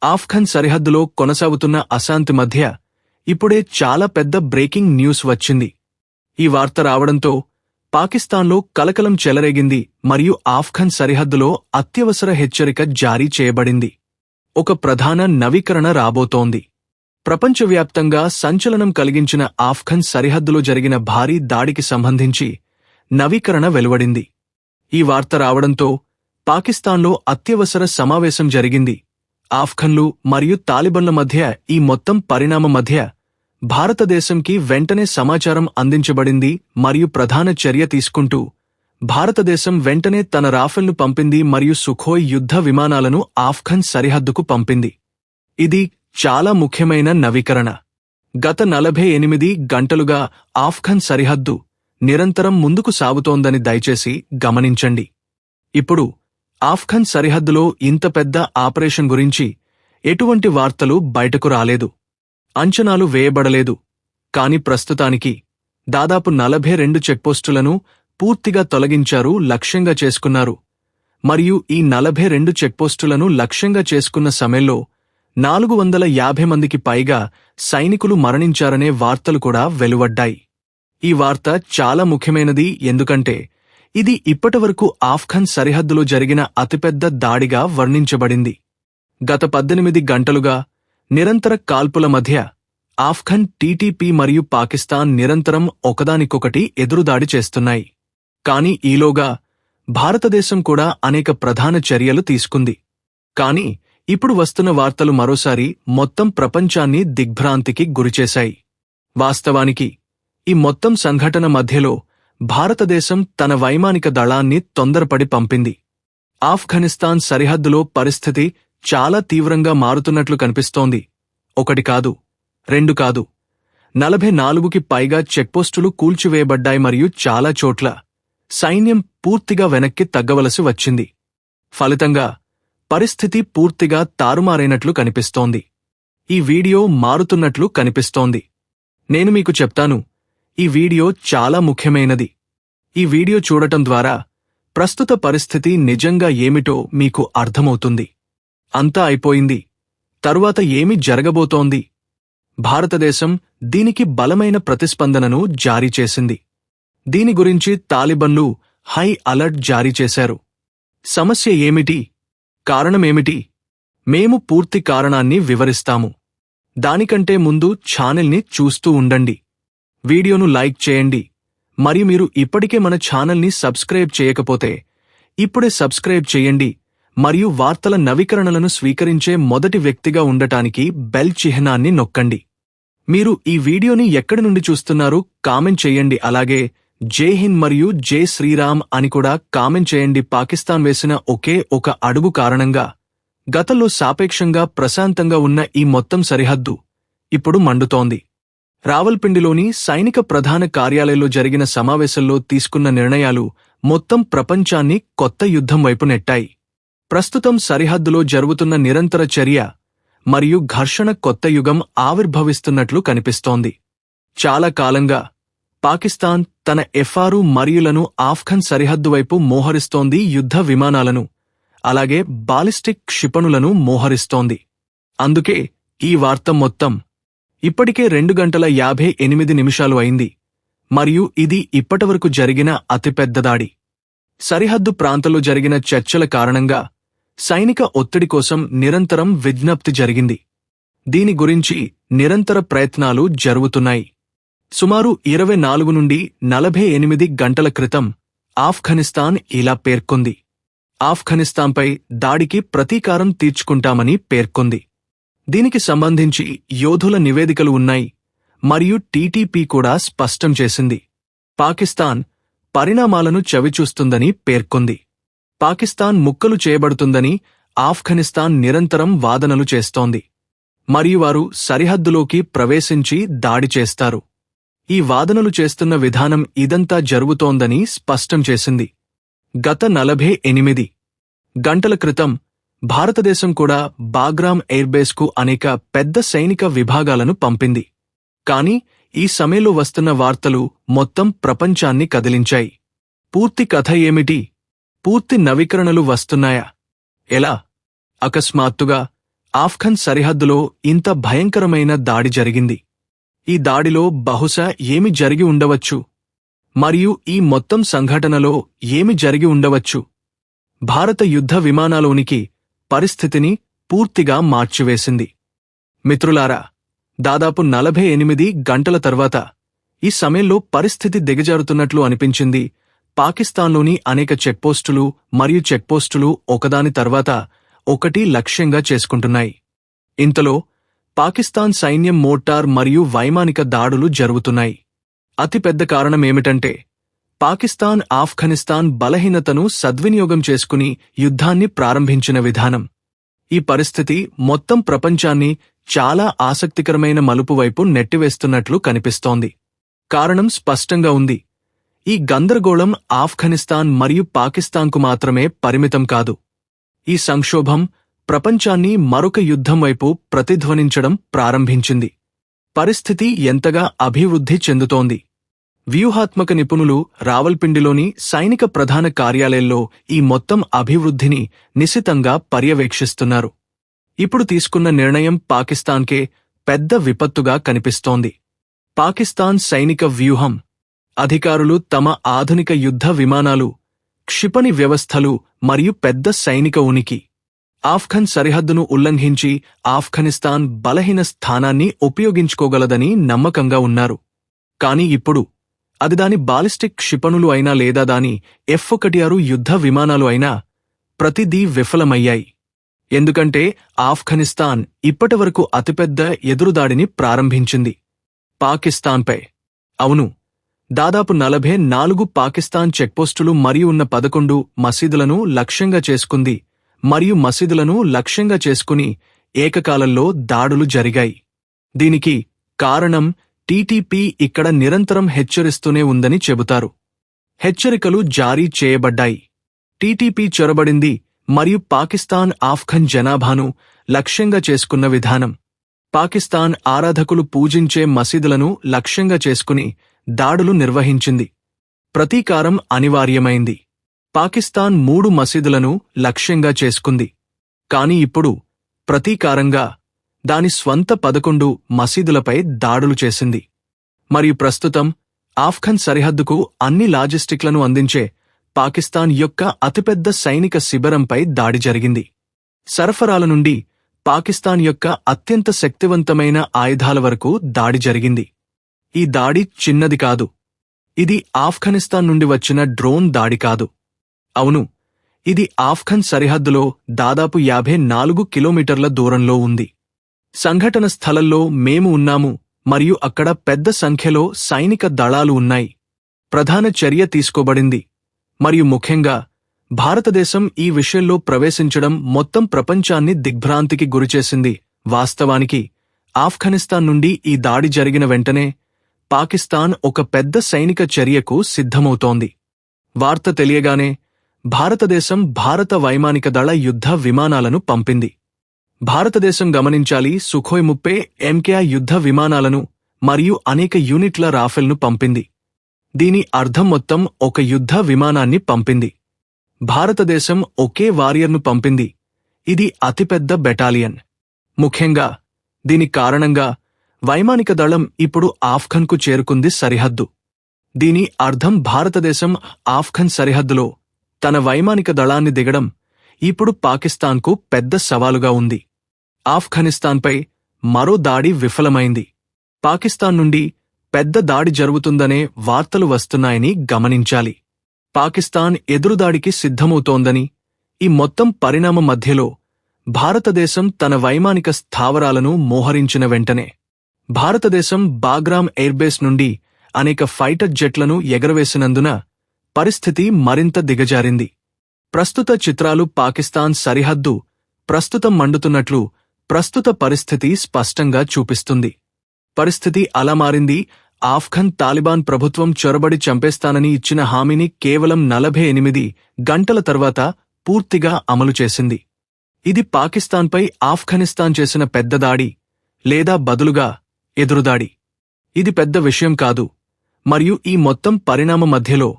ఆఫ్ఘన్ సరిహద్దులో కొనసాగుతున్న అశాంతి మధ్య ఇప్పుడే చాలా పెద్ద బ్రేకింగ్ న్యూస్ వచ్చింది. ఈ వార్త రావడంతో పాకిస్తాన్లో కలకలం చెలరేగింది మరియు ఆఫ్ఘన్ సరిహద్దులో అత్యవసర హెచ్చరిక జారీ చేయబడింది. ఒక ప్రధాన నవీకరణ రాబోతోంది. ప్రపంచవ్యాప్తంగా సంచలనం కలిగించిన ఆఫ్ఘన్ సరిహద్దులో జరిగిన భారీ దాడికి సంబంధించి నవీకరణ వెలువడింది. ఈ వార్త రావడంతో పాకిస్తాన్లో అత్యవసర సమావేశం జరిగింది. ఆఫ్ఘన్లు మరియు తాలిబన్ల మధ్య ఈ మొత్తం పరిణామం మధ్య భారతదేశంకి వెంటనే సమాచారం అందించబడింది మరియు ప్రధాన చర్య తీసుకుంటూ భారతదేశం వెంటనే తన రాఫెల్ను పంపింది మరియు సుఖోయ్ యుద్ధ విమానాలను ఆఫ్ఘన్ సరిహద్దుకు పంపింది. ఇది చాలా ముఖ్యమైన నవీకరణ. గత 48 గంటలుగా ఆఫ్ఘన్ సరిహద్దు నిరంతరం ముందుకు సాగుతోందని దయచేసి గమనించండి. ఇప్పుడు ఆఫ్ఘన్ సరిహద్దులో ఇంత పెద్ద ఆపరేషన్ గురించి ఎటువంటి వార్తలు బయటకు రాలేదు, అంచనాలు వేయబడలేదు. కాని ప్రస్తుతానికి దాదాపు 42 చెక్పోస్టులను పూర్తిగా తొలగించారు, లక్ష్యంగా చేసుకున్నారు. మరియు ఈ 42 చెక్పోస్టులను లక్ష్యంగా చేసుకున్న సమయంలో 450 మందికి పైగా సైనికులు మరణించారనే వార్తలు కూడా వెలువడ్డాయి. ఈ వార్త చాలా ముఖ్యమైనది, ఎందుకంటే ఇది ఇప్పటివరకు ఆఫ్ఘన్ సరిహద్దులో జరిగిన అతిపెద్ద దాడిగా వర్ణించబడింది. గత 18 గంటలుగా నిరంతర కాల్పుల మధ్య ఆఫ్ఘన్ టీటీపీ మరియు పాకిస్తాన్ నిరంతరం ఒకదానికొకటి ఎదురుదాడి చేస్తున్నాయి. కాని ఈలోగా భారతదేశం కూడా అనేక ప్రధాన చర్యలు తీసుకుంది. కాని ఇప్పుడు వస్తున్న వార్తలు మరోసారి మొత్తం ప్రపంచాన్ని దిగ్భ్రాంతికి గురిచేశాయి. వాస్తవానికి ఈ మొత్తం సంఘటన మధ్యలో భారతదేశం తన వైమానిక దళాన్ని తొందరపడి పంపింది. ఆఫ్ఘనిస్తాన్ సరిహద్దులో పరిస్థితి చాలా తీవ్రంగా మారుతున్నట్లు కనిపిస్తోంది. 1 కాదు, 2 కాదు, 44కి పైగా చెక్పోస్టులు కూల్చివేయబడ్డాయి మరియు చాలా చోట్ల సైన్యం పూర్తిగా వెనక్కి తగ్గవలసి వచ్చింది. ఫలితంగా పరిస్థితి పూర్తిగా తారుమారైనట్లు కనిపిస్తోంది. ఈ వీడియో మారుతున్నట్లు కనిపిస్తోంది. నేను మీకు చెప్తాను, ఈ వీడియో చాలా ముఖ్యమైనది. ఈ వీడియో చూడటం ద్వారా ప్రస్తుత పరిస్థితి నిజంగా ఏమిటో మీకు అర్థమవుతుంది. అంతా అయిపోయింది, తరువాత ఏమి జరగబోతోంది? భారతదేశం దీనికి బలమైన ప్రతిస్పందనను జారీ చేసింది. దీని గురించి తాలిబన్లు హై అలర్ట్ జారీ చేశారు. సమస్య ఏమిటి? కారణమేమిటి? మేము పూర్తి కారణాన్ని వివరిస్తాము. దానికంటే ముందు ఛానల్ని చూస్తూ ఉండండి. వీడియోను లైక్ చేయండి. మరియు మీరు ఇప్పటికే మన ఛానల్ని సబ్స్క్రైబ్ చేయకపోతే ఇప్పుడే సబ్స్క్రైబ్ చేయండి మరియు వార్తల నవీకరణలను స్వీకరించే మొదటి వ్యక్తిగా ఉండటానికి బెల్ చిహ్నాన్ని నొక్కండి. మీరు ఈ వీడియోని ఎక్కడి నుండి చూస్తున్నారు కామెంట్ చేయండి. అలాగే జై హింద్ మరియు జై శ్రీరామ్ అని కూడా కామెంట్ చేయండి. పాకిస్తాన్ వేసిన ఒకే ఒక అడుగు కారణంగా గతంలో సాపేక్షంగా ప్రశాంతంగా ఉన్న ఈ మొత్తం సరిహద్దు ఇప్పుడు మండుతోంది. రావల్పిండిలోని సైనిక ప్రధాన కార్యాలయంలో జరిగిన సమావేశంలో తీసుకున్న నిర్ణయాలు మొత్తం ప్రపంచాన్ని కొత్త యుద్ధం వైపు నెట్టాయి. ప్రస్తుతం సరిహద్దులో జరుగుతున్న నిరంతర చర్య మరియు ఘర్షణ కొత్త యుగం ఆవిర్భవిస్తున్నట్లు కనిపిస్తోంది. చాలా కాలంగా పాకిస్తాన్ తన ఎఫ్-6 మరియులను ఆఫ్ఘన్ సరిహద్దు వైపు మోహరిస్తోంది. యుద్ధ విమానాలను, అలాగే బాలిస్టిక్ క్షిపణులను మోహరిస్తోంది. అందుకే ఈ వార్త మొత్తం ఇప్పటికే 2 గంటల 58 నిమిషాలు అయింది మరియు ఇది ఇప్పటివరకు జరిగిన అతిపెద్ద దాడి. సరిహద్దు ప్రాంతంలో జరిగిన చర్చల కారణంగా సైనిక ఒత్తిడి కోసం నిరంతరం విజ్ఞప్తి జరిగింది. దీని గురించి నిరంతర ప్రయత్నాలు జరుగుతున్నాయి. సుమారు 24 నుండి 48 గంటల క్రితం ఆఫ్ఘనిస్తాన్ ఇలా పేర్కొంది. ఆఫ్ఘనిస్తాన్పై దాడికి ప్రతీకారం తీర్చుకుంటామని పేర్కొంది. దీనికి సంబంధించి యోధుల నివేదికలు ఉన్నాయి మరియు టీటీపీ కూడా స్పష్టం చేసింది. పాకిస్తాన్ పరిణామాలను చవిచూస్తుందని పేర్కొంది. పాకిస్తాన్ ముక్కలు చేయబడుతుందని ఆఫ్ఘనిస్తాన్ నిరంతరం వాదనలు చేస్తోంది మరియు వారు సరిహద్దులోకి ప్రవేశించి దాడి చేస్తారు. ఈ వాదనలు చేస్తున్న విధానం ఇదంతా జరుగుతోందని స్పష్టం చేసింది. గత 48 గంటల క్రితం భారతదేశం కూడా బాగ్రామ్ ఎయిర్బేస్కు అనేక పెద్ద సైనిక విభాగాలను పంపింది. కాని ఈ సమయంలో వస్తున్న వార్తలు మొత్తం ప్రపంచాన్ని కదిలించాయి. పూర్తి కథ ఏమిటి? పూర్తి నవీకరణలు వస్తున్నాయా? ఎలా? అకస్మాత్తుగా ఆఫ్ఘన్ సరిహద్దులో ఇంత భయంకరమైన దాడి జరిగింది. ఈ దాడిలో బహుశా ఏమి జరిగి ఉండవచ్చు? మరియు ఈ మొత్తం సంఘటనలో ఏమి జరిగి ఉండవచ్చు? భారత యుద్ధ విమానాల ఉనికి పరిస్థితిని పూర్తిగా మార్చివేసింది. మిత్రులారా, దాదాపు 48 గంటల తర్వాత ఈ సమయంలో పరిస్థితి దిగజారుతున్నట్లు అనిపించింది. పాకిస్తాన్లోని అనేక చెక్పోస్టులు మరియు చెక్పోస్టులు ఒకదాని తర్వాత ఒకటి లక్ష్యంగా చేసుకుంటున్నాయి. ఇంతలో పాకిస్తాన్ సైన్యం మోటార్ మరియు వైమానిక దాడులు జరుగుతున్నాయి. అతిపెద్ద కారణమేమిటంటే పాకిస్తాన్ ఆఫ్ఘనిస్తాన్ బలహీనతను సద్వినియోగం చేసుకుని యుద్ధాన్ని ప్రారంభించిన విధానం. ఈ పరిస్థితి మొత్తం ప్రపంచాన్ని చాలా ఆసక్తికరమైన మలుపు వైపు నెట్టివేస్తున్నట్లు కనిపిస్తోంది. కారణం స్పష్టంగా ఉంది. ఈ గందరగోళం ఆఫ్ఘనిస్తాన్ మరియు పాకిస్తాన్కు మాత్రమే పరిమితం కాదు. ఈ సంక్షోభం ప్రపంచాన్ని మరొక యుద్ధం వైపు ప్రతిధ్వనించడం ప్రారంభించింది. పరిస్థితి ఎంతగా అభివృద్ధి చెందుతోంది. వ్యూహాత్మక నిపుణులు రావల్పిండిలోని సైనిక ప్రధాన కార్యాలయంలో ఈ మొత్తం అభివృద్ధిని నిశితంగా పర్యవేక్షిస్తున్నారు. ఇప్పుడు తీసుకున్న నిర్ణయం పాకిస్తాన్కే పెద్ద విపత్తుగా కనిపిస్తోంది. పాకిస్తాన్ సైనిక వ్యూహం. అధికారులు తమ ఆధునిక యుద్ధ విమానాలు, క్షిపణి వ్యవస్థలు మరియు పెద్ద సైనిక ఉనికి ఆఫ్ఘన్ సరిహద్దును ఉల్లంఘించి ఆఫ్ఘనిస్తాన్ బలహీన స్థానాన్ని ఉపయోగించుకోగలదని నమ్మకంగా ఉన్నారు. కాని ఇప్పుడు అది దాని బాలిస్టిక్ క్షిపణులు అయినా లేదా దాని F-16 యుద్ధ విమానాలు అయినా ప్రతిదీ విఫలమయ్యాయి. ఎందుకంటే ఆఫ్ఘనిస్తాన్ ఇప్పటివరకు అతిపెద్ద ఎదురుదాడిని ప్రారంభించింది పాకిస్తాన్పై. అవును, దాదాపు 44 పాకిస్తాన్ చెక్పోస్టులు మరియు ఉన్న 11 మసీదులను లక్ష్యంగా చేసుకుంది మరియు మసీదులను లక్ష్యంగా చేసుకుని ఏకకాలంలో దాడులు జరిగాయి. దీనికి కారణం టీటీపీ ఇక్కడ నిరంతరం హెచ్చరిస్తూనే ఉందని చెబుతారు. హెచ్చరికలు జారీ చేయబడ్డాయి. టీటీపీ చొరబడింది మరియు పాకిస్తాన్ ఆఫ్ఘన్ జనాభాను లక్ష్యంగా చేసుకున్న విధానం. పాకిస్తాన్ ఆరాధకులు పూజించే మసీదులను లక్ష్యంగా చేసుకుని దాడులు నిర్వహించింది. ప్రతీకారం అనివార్యమైంది. పాకిస్తాన్ 3 మసీదులను లక్ష్యంగా చేసుకుంది. కాని ఇప్పుడు ప్రతీకారంగా దాని స్వంత 11 మసీదులపై దాడులు చేసింది. మరియు ప్రస్తుతం ఆఫ్ఘన్ సరిహద్దుకు అన్ని లాజిస్టిక్లను అందించే పాకిస్తాన్ యొక్క అతిపెద్ద సైనిక శిబిరంపై దాడి జరిగింది. సరఫరాల నుండి పాకిస్తాన్ యొక్క అత్యంత శక్తివంతమైన ఆయుధాల వరకు దాడి జరిగింది. ఈ దాడి చిన్నది కాదు. ఇది ఆఫ్ఘనిస్తాన్ నుండి వచ్చిన డ్రోన్ దాడి కాదు. అవును, ఇది ఆఫ్ఘన్ సరిహద్దులో దాదాపు 54 కిలోమీటర్ల దూరంలో ఉంది. సంఘటన స్థలంలో మేము ఉన్నాము మరియు అక్కడ పెద్ద సంఖ్యలో సైనిక దళాలు ఉన్నాయి. ప్రధాన చర్య తీసుకోబడింది మరియు ముఖ్యంగా భారతదేశం ఈ విషయంలో ప్రవేశించడం మొత్తం ప్రపంచాన్ని దిగ్భ్రాంతికి గురిచేసింది. వాస్తవానికి ఆఫ్ఘనిస్తాన్ నుండి ఈ దాడి జరిగిన వెంటనే పాకిస్తాన్ ఒక పెద్ద సైనిక చర్యకు సిద్ధమవుతోంది. వార్త తెలియగానే భారతదేశం భారత వైమానిక దళ యుద్ధ విమానాలను పంపింది. భారతదేశం గమనించాలి, సుఖోయ్ 30 MKI యుద్ధ విమానాలను మరియు అనేక యూనిట్ల రాఫెల్ను పంపింది. దీని అర్థం మొత్తం ఒక యుద్ధ విమానాన్ని పంపింది. భారతదేశం ఒకే వారియర్ను పంపింది. ఇది అతిపెద్ద బెటాలియన్. ముఖ్యంగా దీని కారణంగా వైమానిక దళం ఇప్పుడు ఆఫ్ఘన్కు చేరుకుంది సరిహద్దు. దీని అర్థం భారతదేశం ఆఫ్ఘన్ సరిహద్దులో తన వైమానిక దళాన్ని దిగడం ఇప్పుడు పాకిస్తాన్కు పెద్ద సవాలుగా ఉంది. ఆఫ్ఘనిస్తాన్పై మరో దాడి విఫలమైంది. పాకిస్తాన్ నుండి పెద్ద దాడి జరుగుతుందనే వార్తలు వస్తున్నాయని గమనించాలి. పాకిస్తాన్ ఎదురుదాడికి సిద్ధమవుతోందని ఈ మొత్తం పరిణామం మధ్యలో భారతదేశం తన వైమానిక స్థావరాలను మోహరించిన వెంటనే భారతదేశం బాగ్రామ్ ఎయిర్బేస్ నుండి అనేక ఫైటర్ జెట్లను ఎగరవేసినందున పరిస్థితి మరింత దిగజారింది. ప్రస్తుత చిత్రాలు పాకిస్తాన్ సరిహద్దు ప్రస్తుతం మండుతున్నట్లు ప్రస్తుత పరిస్థితి స్పష్టంగా చూపిస్తుంది. పరిస్థితి అలా మారింది. ఆఫ్ఘన్ తాలిబాన్ ప్రభుత్వం చొరబడి చంపేస్తానని ఇచ్చిన హామీని కేవలం 48 గంటల తర్వాత పూర్తిగా అమలు చేసింది. ఇది పాకిస్తాన్పై ఆఫ్ఘనిస్తాన్ చేసిన పెద్ద దాడి, లేదా బదులుగా ఎదురుదాడి. ఇది పెద్ద విషయం కాదు, మరియు ఈ మొత్తం పరిణామం మధ్యలో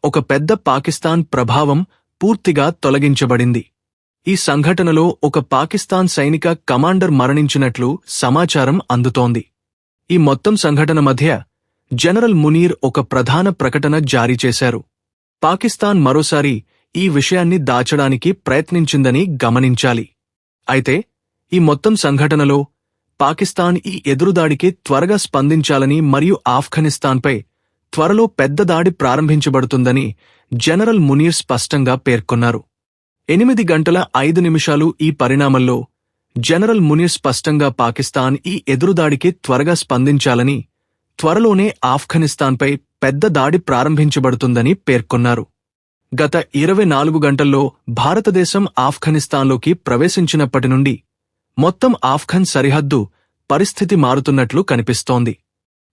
ఒక పెద్ద పాకిస్తాన్ ప్రభావం పూర్తిగా తొలగించబడింది. ఈ సంఘటనలో ఒక పాకిస్తాన్ సైనిక కమాండర్ మరణించినట్లు సమాచారం అందుతోంది. ఈ మొత్తం సంఘటన మధ్య జనరల్ మునీర్ ఒక ప్రధాన ప్రకటన జారీ చేశారు. పాకిస్తాన్ మరోసారి ఈ విషయాన్ని దాచడానికి ప్రయత్నించిందని గమనించాలి. అయితే ఈ మొత్తం సంఘటనలో పాకిస్తాన్ ఈ ఎదురుదాడికి త్వరగా స్పందించాలని మరియు ఆఫ్ఘనిస్తాన్పై త్వరలో పెద్ద దాడి ప్రారంభించబడుతుందని జనరల్ మునీర్ స్పష్టంగా పేర్కొన్నారు. 8 గంటల 5 నిమిషాలు ఈ పరిణామంలో జనరల్ మునీర్ స్పష్టంగా పాకిస్తాన్ ఈ ఎదురుదాడికి త్వరగా స్పందించాలని, త్వరలోనే ఆఫ్ఘనిస్తాన్పై పెద్ద దాడి ప్రారంభించబడుతుందని పేర్కొన్నారు. గత 24 గంటల్లో భారతదేశం ఆఫ్ఘనిస్తాన్లోకి ప్రవేశించినప్పటి నుండి మొత్తం ఆఫ్ఘన్ సరిహద్దు పరిస్థితి మారుతున్నట్లు కనిపిస్తోంది.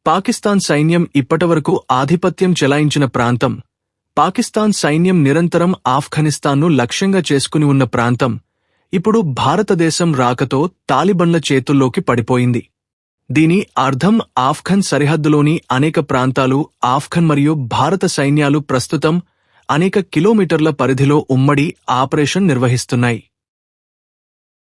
పాకిస్తాన్ సైన్యం ఇప్పటివరకు ఆధిపత్యం చెలాయించిన ప్రాంతం, పాకిస్తాన్ సైన్యం నిరంతరం ఆఫ్ఘనిస్తాన్ను లక్ష్యంగా చేసుకుని ఉన్న ప్రాంతం ఇప్పుడు భారతదేశం రాకతో తాలిబన్ల చేతుల్లోకి పడిపోయింది. దీని అర్థం ఆఫ్ఘన్ సరిహద్దులోని అనేక ప్రాంతాలు ఆఫ్ఘన్ మరియు భారత సైన్యాలు ప్రస్తుతం అనేక కిలోమీటర్ల పరిధిలో ఉమ్మడి ఆపరేషన్ నిర్వహిస్తున్నాయి.